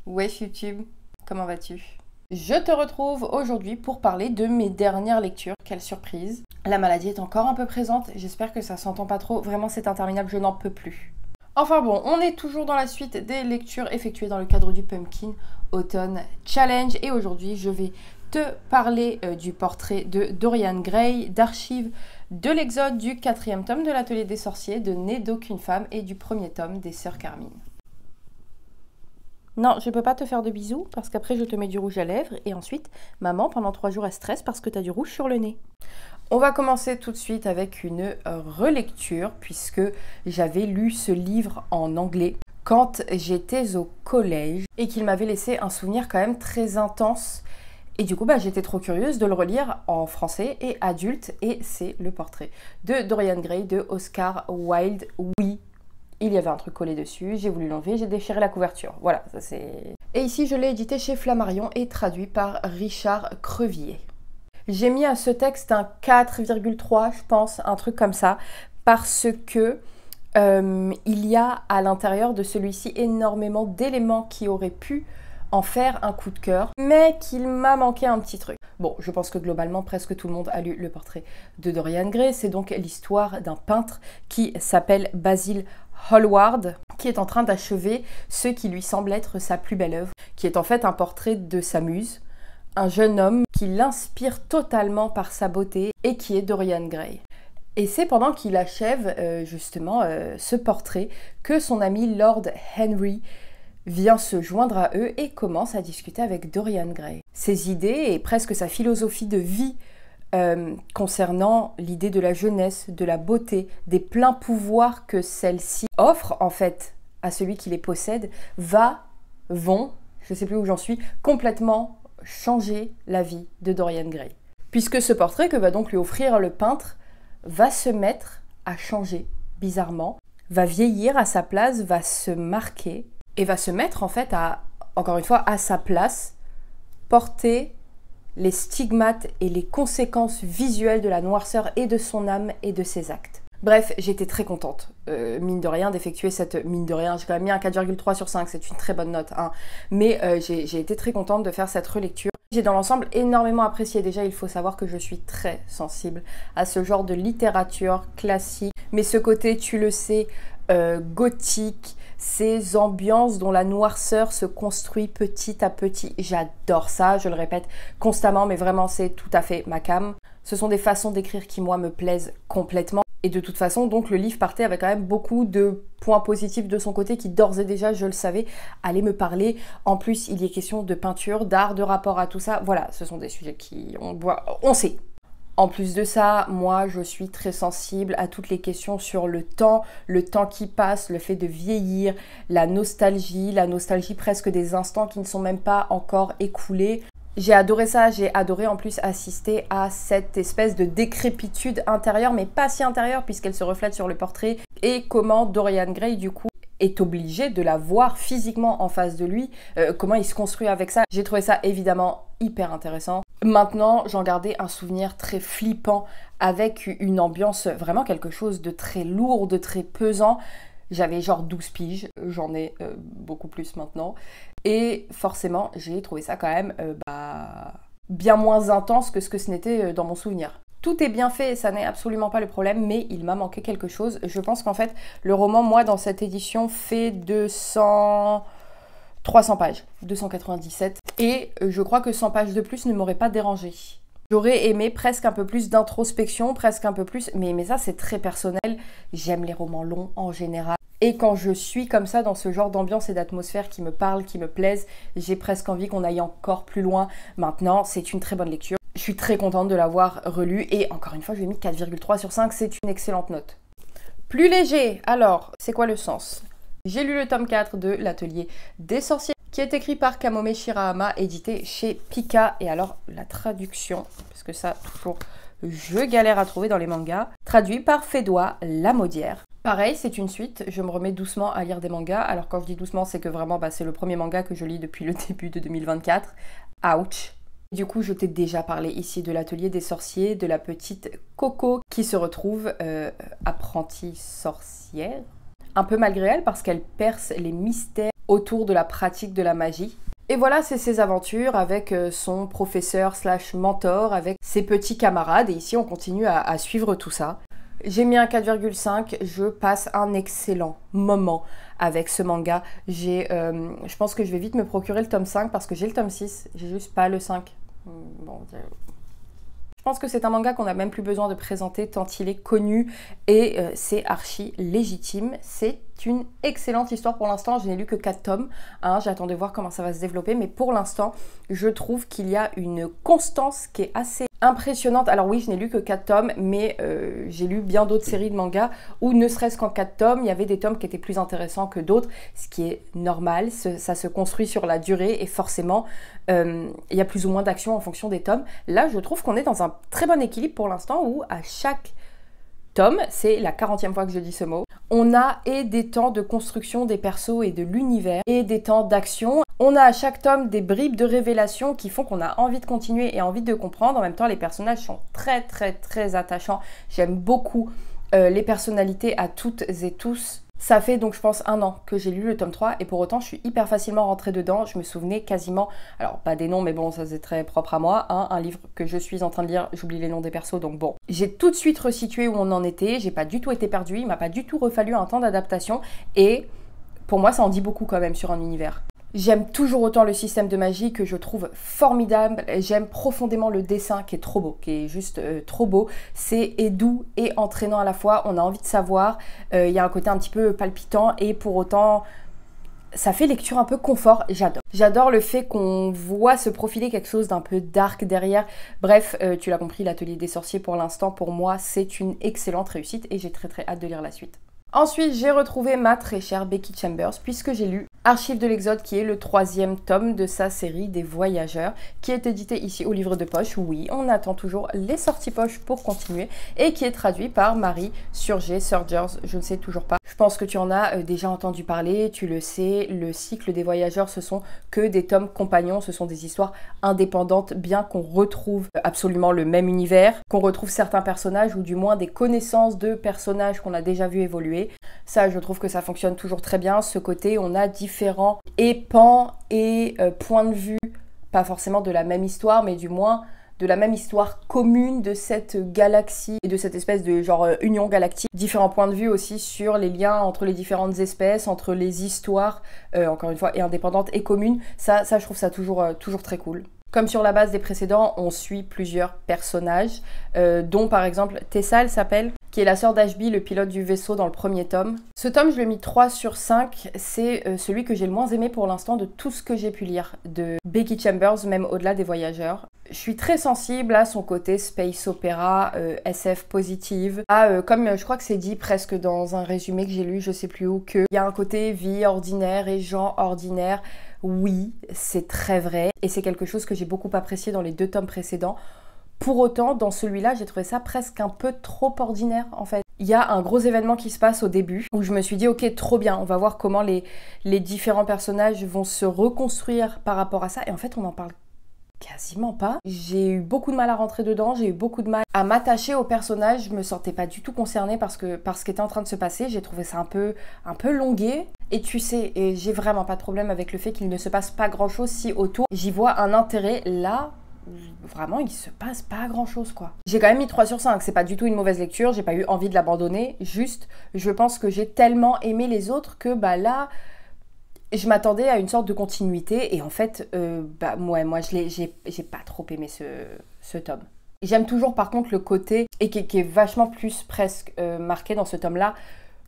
Wesh YouTube, comment vas-tu? Je te retrouve aujourd'hui pour parler de mes dernières lectures. Quelle surprise! La maladie est encore un peu présente, j'espère que ça s'entend pas trop, vraiment c'est interminable, je n'en peux plus. Enfin bon, on est toujours dans la suite des lectures effectuées dans le cadre du Pumpkin Autumn Challenge et aujourd'hui je vais te parler du portrait de Dorian Gray, d'Archives de l'Exode, du 4e tome de l'Atelier des Sorciers, de Né d'aucune femme et du 1er tome des Sœurs Carmine. Non, je peux pas te faire de bisous parce qu'après je te mets du rouge à lèvres et ensuite, maman, pendant 3 jours, elle stresse parce que tu as du rouge sur le nez. On va commencer tout de suite avec une relecture puisque j'avais lu ce livre en anglais quand j'étais au collège et qu'il m'avait laissé un souvenir quand même très intense. Et du coup, j'étais trop curieuse de le relire en français et adulte et c'est le portrait de Dorian Gray de Oscar Wilde. Oui. Il y avait un truc collé dessus, j'ai voulu l'enlever, j'ai déchiré la couverture. Voilà, ça c'est... Et ici, je l'ai édité chez Flammarion et traduit par Richard Crevier. J'ai mis à ce texte un 4,3, je pense, un truc comme ça, parce que il y a à l'intérieur de celui-ci énormément d'éléments qui auraient pu en faire un coup de cœur, mais qu'il m'a manqué un petit truc. Bon, je pense que globalement, presque tout le monde a lu le portrait de Dorian Gray. C'est donc l'histoire d'un peintre qui s'appelle Basil Hallward, qui est en train d'achever ce qui lui semble être sa plus belle œuvre, qui est en fait un portrait de sa muse, un jeune homme qui l'inspire totalement par sa beauté et qui est Dorian Gray. Et c'est pendant qu'il achève justement ce portrait que son ami Lord Henry vient se joindre à eux et commence à discuter avec Dorian Gray. Ses idées et presque sa philosophie de vie concernant l'idée de la jeunesse, de la beauté, des pleins pouvoirs que celle-ci offre en fait à celui qui les possède, vont, je ne sais plus où j'en suis, complètement changer la vie de Dorian Gray. Puisque ce portrait que va donc lui offrir le peintre va se mettre à changer bizarrement, va vieillir à sa place, va se marquer et va se mettre en fait à, encore une fois, à sa place, porter les stigmates et les conséquences visuelles de la noirceur et de son âme et de ses actes. Bref, j'étais très contente, mine de rien, d'effectuer cette... Mine de rien, j'ai quand même mis un 4,3 sur 5, c'est une très bonne note, hein. Mais j'ai été très contente de faire cette relecture. J'ai dans l'ensemble énormément apprécié. Déjà, il faut savoir que je suis très sensible à ce genre de littérature classique. Mais ce côté, tu le sais, gothique, ces ambiances dont la noirceur se construit petit à petit. J'adore ça, je le répète constamment, mais vraiment c'est tout à fait ma came. Ce sont des façons d'écrire qui moi me plaisent complètement. Et de toute façon, donc le livre partait avec quand même beaucoup de points positifs de son côté qui d'ores et déjà, je le savais, allaient me parler. En plus, il y est question de peinture, d'art, de rapport à tout ça. Voilà, ce sont des sujets qui... on sait. En plus de ça, moi, je suis très sensible à toutes les questions sur le temps qui passe, le fait de vieillir, la nostalgie presque des instants qui ne sont même pas encore écoulés. J'ai adoré ça, j'ai adoré en plus assister à cette espèce de décrépitude intérieure, mais pas si intérieure puisqu'elle se reflète sur le portrait, et comment Dorian Gray, du coup, est obligé de la voir physiquement en face de lui, comment il se construit avec ça. J'ai trouvé ça évidemment hyper intéressant. Maintenant, j'en gardais un souvenir très flippant avec une ambiance, vraiment quelque chose de très lourd, de très pesant. J'avais genre 12 piges, j'en ai beaucoup plus maintenant. Et forcément, j'ai trouvé ça quand même bien moins intense que ce n'était dans mon souvenir. Tout est bien fait et ça n'est absolument pas le problème, mais il m'a manqué quelque chose. Je pense qu'en fait, le roman, moi, dans cette édition, fait 300 pages, 297. Et je crois que 100 pages de plus ne m'auraient pas dérangé. J'aurais aimé presque un peu plus d'introspection, presque un peu plus... Mais ça, c'est très personnel. J'aime les romans longs en général. Et quand je suis comme ça, dans ce genre d'ambiance et d'atmosphère qui me parlent, qui me plaisent, j'ai presque envie qu'on aille encore plus loin. Maintenant, c'est une très bonne lecture. Je suis très contente de l'avoir relue. Et encore une fois, je lui ai mis 4,3 sur 5. C'est une excellente note. Plus léger, alors, c'est quoi le sens? J'ai lu le tome 4 de l'Atelier des Sorciers, qui est écrit par Kamome Shirahama, édité chez Pika. Et alors, la traduction, parce que ça, toujours, je galère à trouver dans les mangas, traduit par Fédois Lamaudière. Pareil, c'est une suite, je me remets doucement à lire des mangas. Alors quand je dis doucement, c'est que vraiment, c'est le premier manga que je lis depuis le début de 2024. Ouch! Du coup, je t'ai déjà parlé ici de l'Atelier des Sorciers, de la petite Coco qui se retrouve apprentie sorcière. Un peu malgré elle, parce qu'elle perce les mystères autour de la pratique de la magie. Et voilà, c'est ses aventures avec son professeur slash mentor, avec ses petits camarades. Et ici, on continue à suivre tout ça. J'ai mis un 4,5. Je passe un excellent moment avec ce manga. Je pense que je vais vite me procurer le tome 5 parce que j'ai le tome 6. J'ai juste pas le 5. Bon, je pense que c'est un manga qu'on n'a même plus besoin de présenter tant il est connu et c'est archi légitime. C'est une excellente histoire pour l'instant. Je n'ai lu que 4 tomes. Hein, j'attends de voir comment ça va se développer. Mais pour l'instant, je trouve qu'il y a une constance qui est assez impressionnante. Alors oui, je n'ai lu que 4 tomes, mais j'ai lu bien d'autres séries de mangas où ne serait-ce qu'en 4 tomes, il y avait des tomes qui étaient plus intéressants que d'autres, ce qui est normal. Ça se construit sur la durée et forcément, il y a plus ou moins d'action en fonction des tomes. Là, je trouve qu'on est dans un très bon équilibre pour l'instant où à chaque tome, c'est la 40e fois que je dis ce mot, on a et des temps de construction des persos et de l'univers et des temps d'action. On a à chaque tome des bribes de révélation qui font qu'on a envie de continuer et envie de comprendre. En même temps, les personnages sont très très très attachants. J'aime beaucoup les personnalités à toutes et tous. Ça fait donc je pense 1 an que j'ai lu le tome 3 et pour autant je suis hyper facilement rentrée dedans. Je me souvenais quasiment, alors pas des noms mais bon ça c'est très propre à moi, hein, un livre que je suis en train de lire, j'oublie les noms des persos donc bon. J'ai tout de suite resitué où on en était, j'ai pas du tout été perdue, il m'a pas du tout refallu un temps d'adaptation et pour moi ça en dit beaucoup quand même sur un univers. J'aime toujours autant le système de magie que je trouve formidable. J'aime profondément le dessin qui est trop beau, qui est juste trop beau. C'est doux et entraînant à la fois. On a envie de savoir. Il y a un côté un petit peu palpitant et pour autant, ça fait lecture un peu confort. J'adore. J'adore le fait qu'on voit se profiler quelque chose d'un peu dark derrière. Bref, tu l'as compris, l'Atelier des Sorciers pour l'instant, pour moi, c'est une excellente réussite et j'ai très très hâte de lire la suite. Ensuite, j'ai retrouvé ma très chère Becky Chambers puisque j'ai lu Archives de l'Exode qui est le 3e tome de sa série des Voyageurs qui est édité ici au livre de poche. Oui, on attend toujours les sorties poche pour continuer et qui est traduit par Marie Surgé, Surgers, je ne sais toujours pas. Je pense que tu en as déjà entendu parler, tu le sais, le cycle des Voyageurs ce sont que des tomes compagnons, ce sont des histoires indépendantes bien qu'on retrouve absolument le même univers, qu'on retrouve certains personnages ou du moins des connaissances de personnages qu'on a déjà vu évoluer. Ça, je trouve que ça fonctionne toujours très bien. Ce côté, on a différents pans et points de vue, pas forcément de la même histoire, mais du moins de la même histoire commune de cette galaxie et de cette espèce de genre union galactique. Différents points de vue aussi sur les liens entre les différentes espèces, entre les histoires, encore une fois, et indépendantes et communes. Ça je trouve ça toujours très cool. Comme sur la base des précédents, on suit plusieurs personnages, dont par exemple Tessa, elle s'appelle, qui est la sœur d'Ashby, le pilote du vaisseau dans le 1er tome. Ce tome, je lui ai mis 3 sur 5, c'est celui que j'ai le moins aimé pour l'instant de tout ce que j'ai pu lire de Becky Chambers, même au-delà des Voyageurs. Je suis très sensible à son côté space opéra, SF positive, comme je crois que c'est dit presque dans un résumé que j'ai lu, je sais plus où, qu'il y a un côté vie ordinaire et gens ordinaires. Oui, c'est très vrai et c'est quelque chose que j'ai beaucoup apprécié dans les 2 tomes précédents. Pour autant, dans celui-là, j'ai trouvé ça presque un peu trop ordinaire en fait. Il y a un gros événement qui se passe au début où je me suis dit ok, trop bien, on va voir comment les différents personnages vont se reconstruire par rapport à ça et en fait on en parle quasiment pas. J'ai eu beaucoup de mal à rentrer dedans, j'ai eu beaucoup de mal à m'attacher au personnage, je me sentais pas du tout concernée par ce qui était en train de se passer, j'ai trouvé ça un peu longué. Et tu sais, et j'ai vraiment pas de problème avec le fait qu'il ne se passe pas grand chose si autour j'y vois un intérêt. Là, vraiment il se passe pas grand chose quoi. J'ai quand même mis 3 sur 5, c'est pas du tout une mauvaise lecture, j'ai pas eu envie de l'abandonner, juste je pense que j'ai tellement aimé les autres que bah là je m'attendais à une sorte de continuité et en fait moi j'ai pas trop aimé ce tome. J'aime toujours par contre le côté et qui est vachement plus presque marqué dans ce tome là,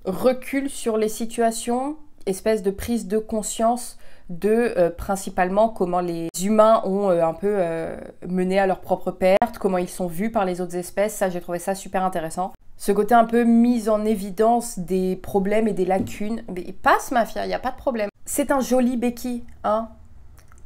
recul sur les situations, espèce de prise de conscience de principalement comment les humains ont un peu mené à leur propre perte, comment ils sont vus par les autres espèces. Ça, j'ai trouvé ça super intéressant. Ce côté un peu mise en évidence des problèmes et des lacunes. Mais il passe, Mafia, il n'y a pas de problème. C'est un joli Becky, hein,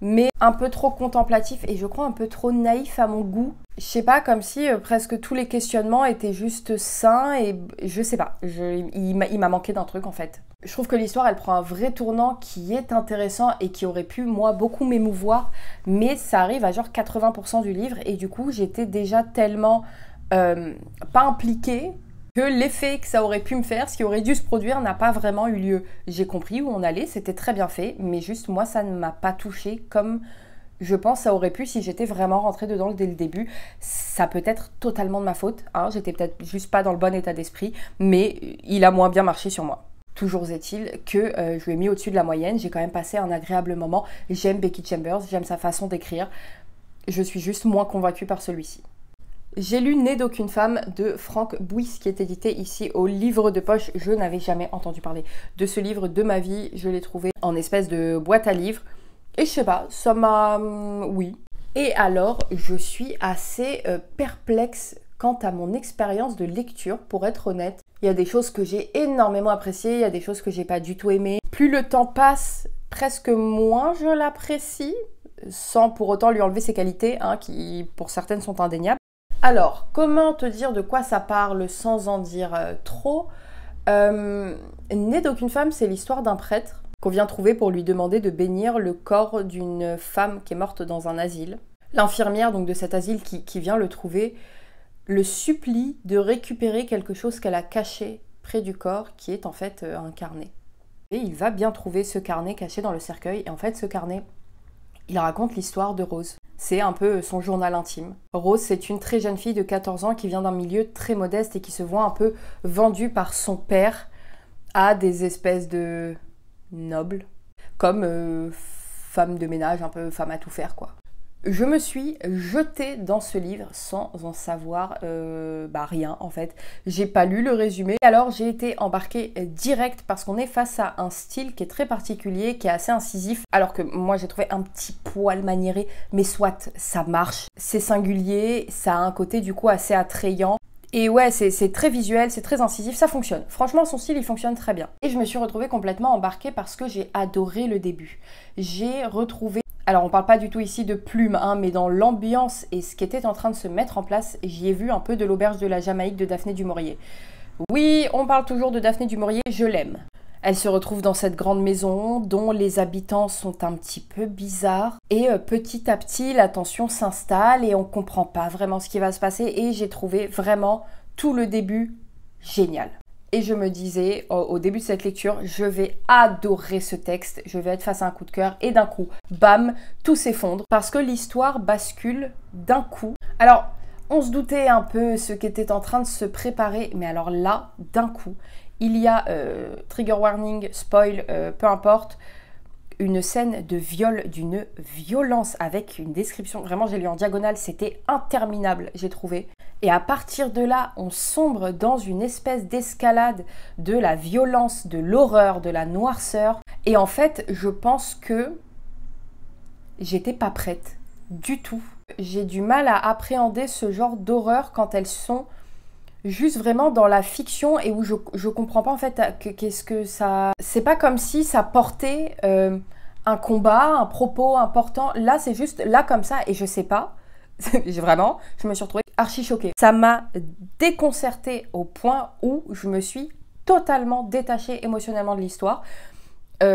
mais un peu trop contemplatif et je crois un peu trop naïf à mon goût. Je sais pas, comme si presque tous les questionnements étaient juste sains et je sais pas, il m'a manqué d'un truc en fait. Je trouve que l'histoire elle prend un vrai tournant qui est intéressant et qui aurait pu moi beaucoup m'émouvoir, mais ça arrive à genre 80% du livre et du coup j'étais déjà tellement pas impliquée que l'effet que ça aurait pu me faire, ce qui aurait dû se produire, n'a pas vraiment eu lieu. J'ai compris où on allait, c'était très bien fait, mais juste moi, ça ne m'a pas touchée comme je pense ça aurait pu si j'étais vraiment rentrée dedans dès le début. Ça peut être totalement de ma faute, hein, j'étais peut-être juste pas dans le bon état d'esprit, mais il a moins bien marché sur moi. Toujours est-il que je lui ai mis au-dessus de la moyenne, j'ai quand même passé un agréable moment. J'aime Becky Chambers, j'aime sa façon d'écrire. Je suis juste moins convaincue par celui-ci. J'ai lu Né d'aucune femme de Franck Bouys qui est édité ici au livre de poche. Je n'avais jamais entendu parler de ce livre de ma vie. Je l'ai trouvé en espèce de boîte à livres. Et je sais pas, ça m'a... oui. Et alors, je suis assez perplexe quant à mon expérience de lecture, pour être honnête. Il y a des choses que j'ai énormément appréciées, il y a des choses que j'ai pas du tout aimées. Plus le temps passe, presque moins je l'apprécie, sans pour autant lui enlever ses qualités, hein, qui pour certaines sont indéniables. Alors, comment te dire de quoi ça parle sans en dire trop? Né d'aucune femme, c'est l'histoire d'un prêtre qu'on vient trouver pour lui demander de bénir le corps d'une femme qui est morte dans un asile. L'infirmière donc de cet asile qui vient le trouver le supplie de récupérer quelque chose qu'elle a caché près du corps, qui est en fait un carnet. Et il va bien trouver ce carnet caché dans le cercueil, et en fait ce carnet, il raconte l'histoire de Rose. C'est un peu son journal intime. Rose, c'est une très jeune fille de 14 ans qui vient d'un milieu très modeste et qui se voit un peu vendue par son père à des espèces de nobles, comme femme de ménage, un peu femme à tout faire quoi. Je me suis jetée dans ce livre sans en savoir rien en fait. J'ai pas lu le résumé, alors j'ai été embarquée direct parce qu'on est face à un style qui est très particulier, qui est assez incisif, alors que moi j'ai trouvé un petit poil maniéré, mais soit, ça marche. C'est singulier, ça a un côté du coup assez attrayant. Et ouais, c'est très visuel, c'est très incisif, ça fonctionne. Franchement, son style, il fonctionne très bien. Et je me suis retrouvée complètement embarquée parce que j'ai adoré le début. J'ai retrouvé... Alors, on parle pas du tout ici de plumes, hein, mais dans l'ambiance et ce qui était en train de se mettre en place, j'y ai vu un peu de l'auberge de la Jamaïque de Daphné du Maurier. Oui, on parle toujours de Daphné du Maurier, je l'aime. Elle se retrouve dans cette grande maison dont les habitants sont un petit peu bizarres. Et petit à petit, la tension s'installe et on comprend pas vraiment ce qui va se passer. Et j'ai trouvé vraiment tout le début génial. Et je me disais, au début de cette lecture, je vais adorer ce texte. Je vais être face à un coup de cœur et d'un coup, bam, tout s'effondre. Parce que l'histoire bascule d'un coup. Alors, on se doutait un peu ce qui était en train de se préparer. Mais alors là, d'un coup... Il y a, trigger warning, spoil, peu importe, une scène de viol d'une violence avec une description, vraiment j'ai lu en diagonale, c'était interminable, j'ai trouvé. Et à partir de là, on sombre dans une espèce d'escalade de la violence, de l'horreur, de la noirceur. Et en fait, je pense que j'étais pas prête du tout. J'ai du mal à appréhender ce genre d'horreur quand elles sont... juste vraiment dans la fiction et où je comprends pas en fait qu'est-ce que ça... C'est pas comme si ça portait un combat, un propos important. Là, c'est juste là comme ça et je sais pas. Vraiment, je me suis retrouvée archi choquée. Ça m'a déconcertée au point où je me suis totalement détachée émotionnellement de l'histoire.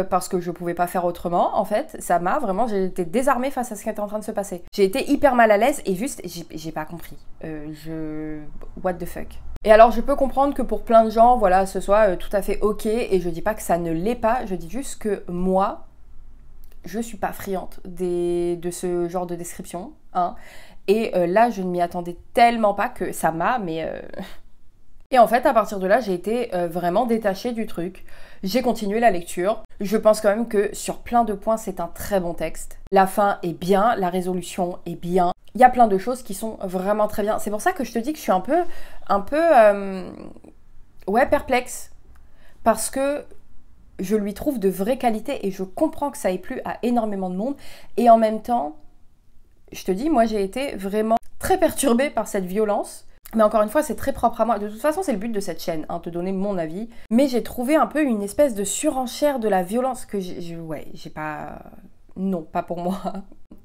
Parce que je pouvais pas faire autrement, en fait, ça m'a vraiment, j'ai été désarmée face à ce qui était en train de se passer. J'ai été hyper mal à l'aise et juste, j'ai pas compris. What the fuck. Et alors, je peux comprendre que pour plein de gens, voilà, ce soit tout à fait ok, et je dis pas que ça ne l'est pas, je dis juste que moi, je suis pas friande de ce genre de description, hein. Et là, je ne m'y attendais tellement pas que ça m'a, mais... Et en fait, à partir de là, j'ai été vraiment détachée du truc. J'ai continué la lecture. Je pense quand même que sur plein de points, c'est un très bon texte. La fin est bien, la résolution est bien. Il y a plein de choses qui sont vraiment très bien. C'est pour ça que je te dis que je suis un peu perplexe. Parce que je lui trouve de vraies qualités et je comprends que ça ait plu à énormément de monde. Et en même temps, je te dis, moi j'ai été vraiment très perturbée par cette violence. Mais encore une fois, c'est très propre à moi. De toute façon, c'est le but de cette chaîne, hein, te donner mon avis. Mais j'ai trouvé un peu une espèce de surenchère de la violence que j'ai pas... Non, pas pour moi.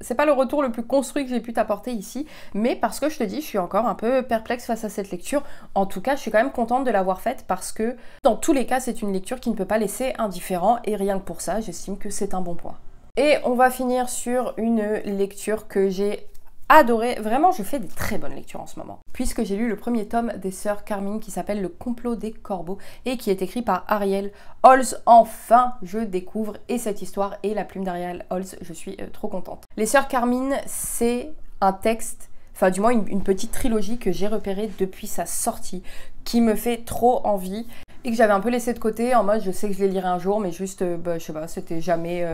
C'est pas le retour le plus construit que j'ai pu t'apporter ici, mais parce que je te dis, je suis encore un peu perplexe face à cette lecture. En tout cas, je suis quand même contente de l'avoir faite parce que, dans tous les cas, c'est une lecture qui ne peut pas laisser indifférent et rien que pour ça, j'estime que c'est un bon point. Et on va finir sur une lecture que j'ai adoré. Vraiment, je fais des très bonnes lectures en ce moment. Puisque j'ai lu le premier tome des sœurs Carmine qui s'appelle Le complot des corbeaux et qui est écrit par Ariel Holz. Enfin, je découvre et cette histoire et la plume d'Ariel Holz. Je suis trop contente. Les sœurs Carmine, c'est un texte, enfin du moins une petite trilogie que j'ai repérée depuis sa sortie, qui me fait trop envie et que j'avais un peu laissé de côté en mode je sais que je les lirai un jour, mais juste, je sais pas, c'était jamais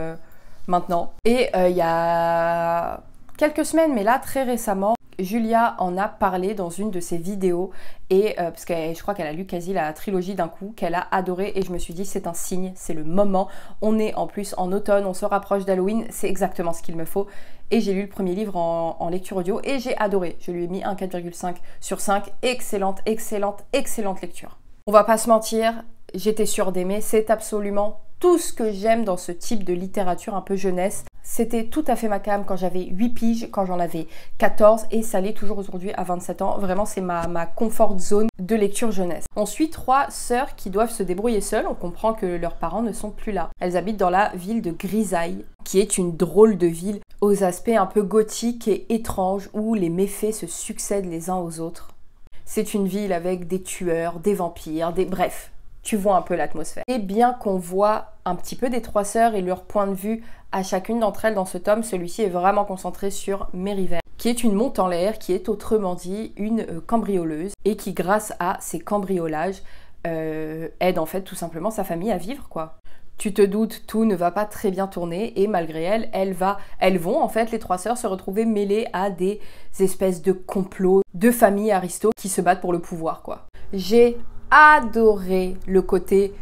maintenant. Et il y a quelques semaines, mais là très récemment, Julia en a parlé dans une de ses vidéos et parce que je crois qu'elle a lu quasi la trilogie d'un coup, qu'elle a adoré et je me suis dit c'est un signe, c'est le moment. On est en plus en automne, on se rapproche d'Halloween, c'est exactement ce qu'il me faut. Et j'ai lu le premier livre en lecture audio et j'ai adoré. Je lui ai mis un 4,5 sur 5. Excellente, excellente, excellente lecture. On va pas se mentir, j'étais sûre d'aimer. C'est absolument tout ce que j'aime dans ce type de littérature un peu jeunesse. C'était tout à fait ma came quand j'avais 8 piges, quand j'en avais 14 et ça l'est toujours aujourd'hui à 27 ans. Vraiment, c'est ma comfort zone de lecture jeunesse. On suit 3 sœurs qui doivent se débrouiller seules. On comprend que leurs parents ne sont plus là. Elles habitent dans la ville de Grisaille, qui est une drôle de ville aux aspects un peu gothiques et étranges où les méfaits se succèdent les uns aux autres. C'est une ville avec des tueurs, des vampires, bref, tu vois un peu l'atmosphère. Et bien qu'on voit un petit peu des 3 sœurs et leur point de vue à chacune d'entre elles dans ce tome, celui-ci est vraiment concentré sur Mériver, qui est une monte en l'air, qui est autrement dit une cambrioleuse et qui, grâce à ses cambriolages, aide en fait tout simplement sa famille à vivre, quoi. Tu te doutes, tout ne va pas très bien tourner et malgré elle, elles vont en fait, les 3 sœurs, se retrouver mêlées à des espèces de complots de familles aristos qui se battent pour le pouvoir, quoi. J'ai adoré le côté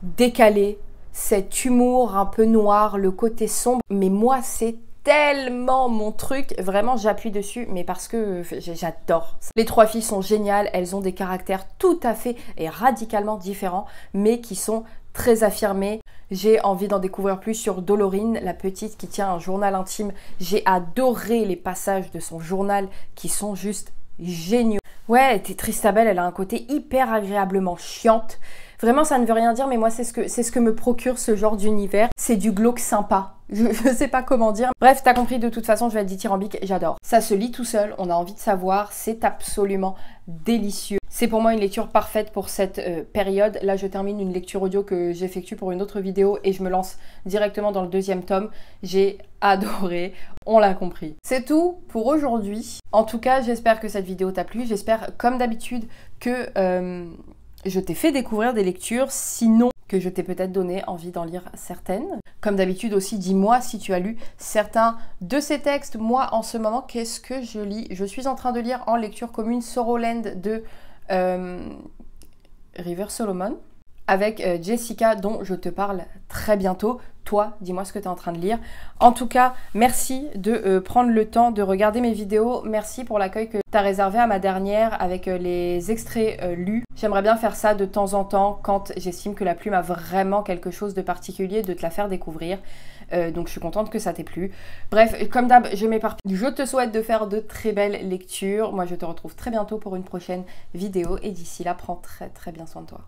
décalé, cet humour un peu noir, le côté sombre, mais moi c'est tellement mon truc, vraiment j'appuie dessus, mais parce que j'adore. Les 3 filles sont géniales, elles ont des caractères tout à fait et radicalement différents, mais qui sont très affirmés. J'ai envie d'en découvrir plus sur Dolorine, la petite qui tient un journal intime. J'ai adoré les passages de son journal qui sont juste géniaux. Ouais, Tristabel, elle a un côté hyper agréablement chiante. Vraiment, ça ne veut rien dire, mais moi, c'est ce que me procure ce genre d'univers. C'est du glauque sympa. Je sais pas comment dire. Bref, t'as compris, de toute façon, je vais être dithyrambique, j'adore. Ça se lit tout seul, on a envie de savoir, c'est absolument délicieux. C'est pour moi une lecture parfaite pour cette période. Là, je termine une lecture audio que j'effectue pour une autre vidéo et je me lance directement dans le 2e tome. J'ai adoré, on l'a compris. C'est tout pour aujourd'hui. En tout cas, j'espère que cette vidéo t'a plu. J'espère, comme d'habitude, que je t'ai fait découvrir des lectures, sinon que je t'ai peut-être donné envie d'en lire certaines. Comme d'habitude aussi, dis-moi si tu as lu certains de ces textes. Moi, en ce moment, qu'est-ce que je lis? Je suis en train de lire en lecture commune Sorrowland de River Solomon avec Jessica, dont je te parle très bientôt. Toi, dis-moi ce que tu es en train de lire. En tout cas, merci de prendre le temps de regarder mes vidéos. Merci pour l'accueil que tu as réservé à ma dernière avec les extraits lus. J'aimerais bien faire ça de temps en temps quand j'estime que la plume a vraiment quelque chose de particulier, de te la faire découvrir. Donc je suis contente que ça t'ait plu. Bref, comme d'hab, je m'éparpille. Je te souhaite de faire de très belles lectures. Moi, je te retrouve très bientôt pour une prochaine vidéo. Et d'ici là, prends très très bien soin de toi.